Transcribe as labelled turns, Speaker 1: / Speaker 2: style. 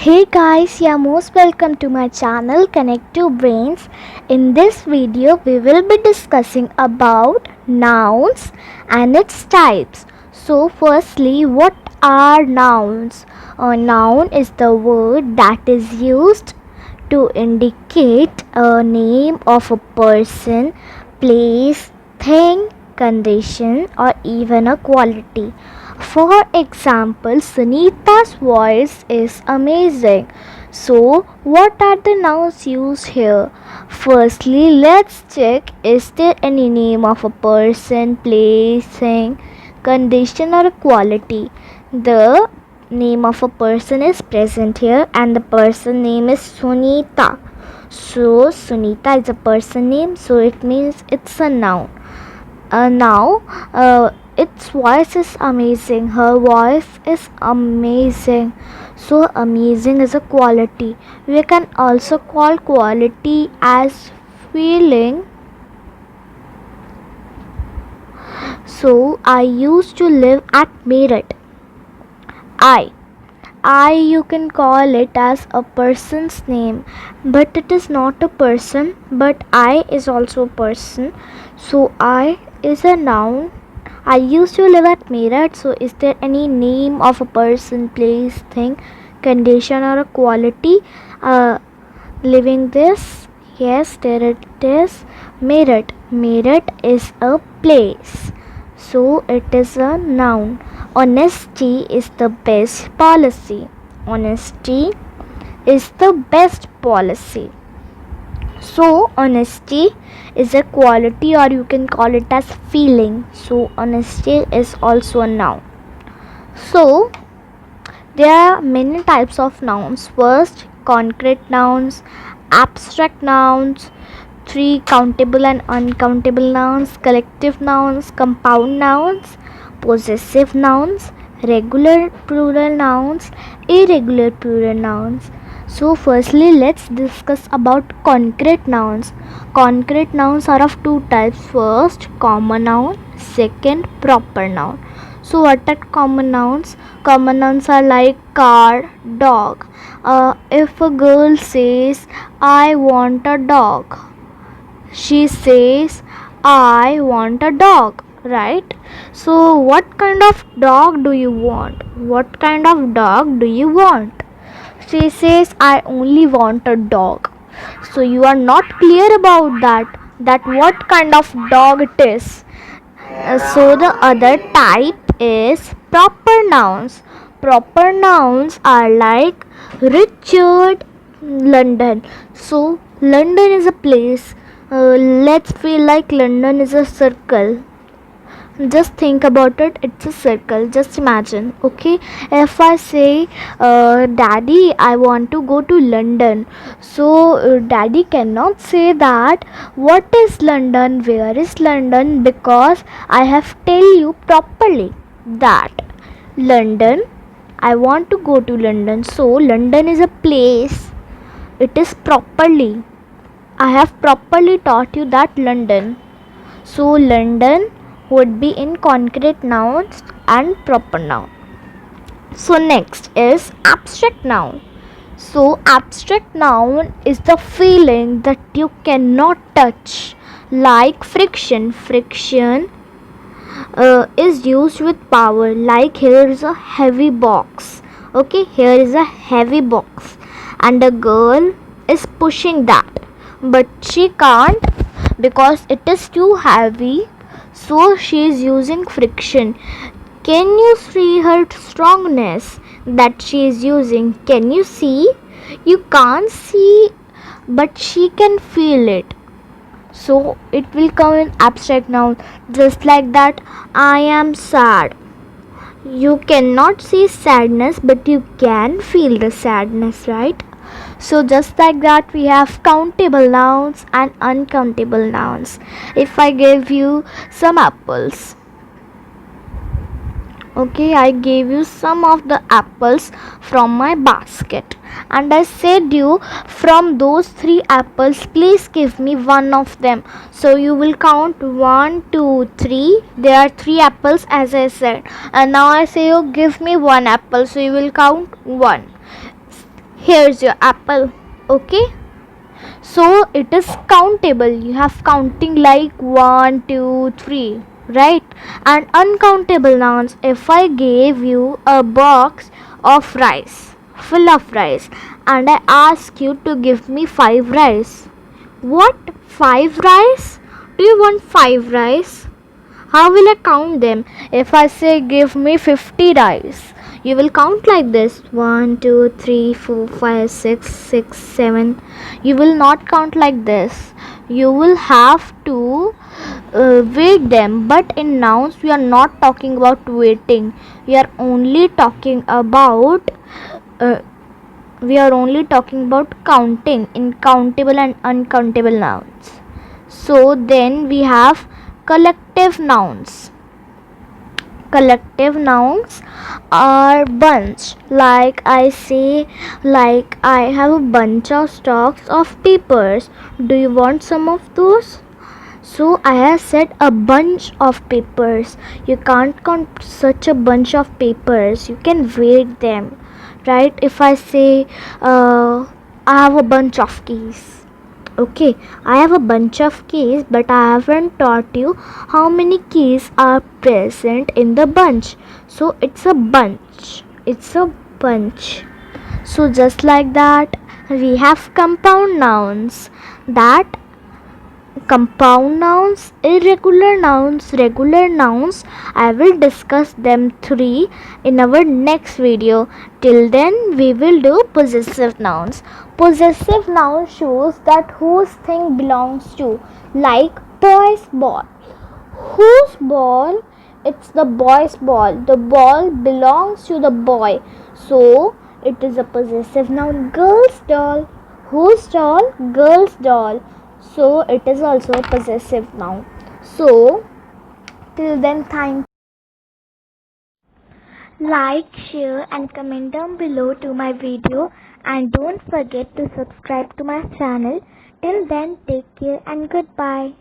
Speaker 1: Hey guys, you're most welcome to my channel Connect to Brains. In this video, we will be discussing about nouns and its types. So firstly, what are nouns? A noun is the word that is used to indicate a name of a person, place, thing, condition, or even a quality. For example, Sunita's voice is amazing. So, what are the nouns used here? Firstly, let's check, is there any name of a person, place, thing, condition, or a quality? The name of a person is present here, and the person name is Sunita. So, Sunita is a person name, so it means it's a noun. Now, its voice is amazing. Her voice is amazing. So, amazing is a quality. We can also call quality as feeling. So, I used to live at Meerut. I you can call it as a person's name, but it is not a person, but I is also a person. So I is a noun. I used to live at Meerut. So is there any name of a person, place, thing, condition, or a quality living this? Yes, there it is. Meerut. Meerut is a place. So it is a noun. Honesty is the best policy. Honesty is the best policy. So honesty is a quality, or you can call it as feeling. So honesty is also a noun. So there are many types of nouns. First, concrete nouns, abstract nouns, three countable and uncountable nouns, collective nouns, compound nouns, possessive nouns, regular plural nouns, irregular plural nouns. So firstly, let's discuss about concrete nouns. Concrete nouns are of two types. First, common noun, second, proper noun. So what are common nouns? Common nouns are like car, dog. If a girl says, I want a dog, she says, I want a dog, right? So what kind of dog do you want? What kind of dog do you want? She says, I only want a dog. So you are not clear about that what kind of dog it is. So the other type is proper nouns. Proper nouns are like Richard, London. So London is a place. Let's feel like London is a circle. Just think about it, it's a circle. Just imagine. Okay, if I say, daddy, I want to go to London, so daddy cannot say that what is London, where is London, because I have tell you properly that London, I want to go to London. So London is a place. It is properly, I have properly taught you that London. So London would be in concrete nouns and proper noun. So next is abstract noun. So abstract noun is the feeling that you cannot touch, like friction. Friction is used with power, like here is a heavy box. Okay, here is a heavy box and a girl is pushing that, but she can't because it is too heavy. So she is using friction. Can you see her strongness that she is using? Can you see? You can't see, but she can feel it. So it will come in abstract noun. Just like that, I am sad. You cannot see sadness, but you can feel the sadness, right? So just like that, we have countable nouns and uncountable nouns. If I give you some apples, okay, I gave you some of the apples from my basket, and I said you, from those 3 apples, please give me one of them. So you will count 1, 2, 3. There are 3 apples as I said, and now I say you give me one apple, so you will count 1. Here's your apple. Okay, so it is countable. You have counting like 1 2 3, right? And uncountable nouns, if I gave you a box of rice, full of rice, and I ask you to give me 5 rice, what, 5 rice? Do you want 5 rice? How will I count them? If I say give me 50 rice, you will count like this: 1, 2, 3, 4, 5, 6, 6, 7. You will not count like this. You will have to weight them. But in nouns, we are not talking about weighting. We are only talking about uh, counting in countable and uncountable nouns. So then we have collective nouns. Collective nouns are bunch. Like I say, like I have a bunch of stacks of papers. Do you want some of those? So I have said a bunch of papers. You can't count such a bunch of papers. You can weight them, right? If I say, I have a bunch of keys. Okay, I have a bunch of keys, but I haven't taught you how many keys are present in the bunch. So it's a bunch. It's a bunch. So just like that, we have compound nouns. That compound nouns, irregular nouns, regular nouns. I will discuss them 3 in our next video. Till then, we will do possessive nouns. Possessive noun shows that whose thing belongs to, like boy's ball. Whose ball? It's the boy's ball. The ball belongs to the boy. So, it is a possessive noun. Girl's doll. Whose doll? Girl's doll. So, it is also a possessive noun. So, till then, thank you. Like, share and comment down below to my video, and don't forget to subscribe to my channel. Till then, take care and goodbye.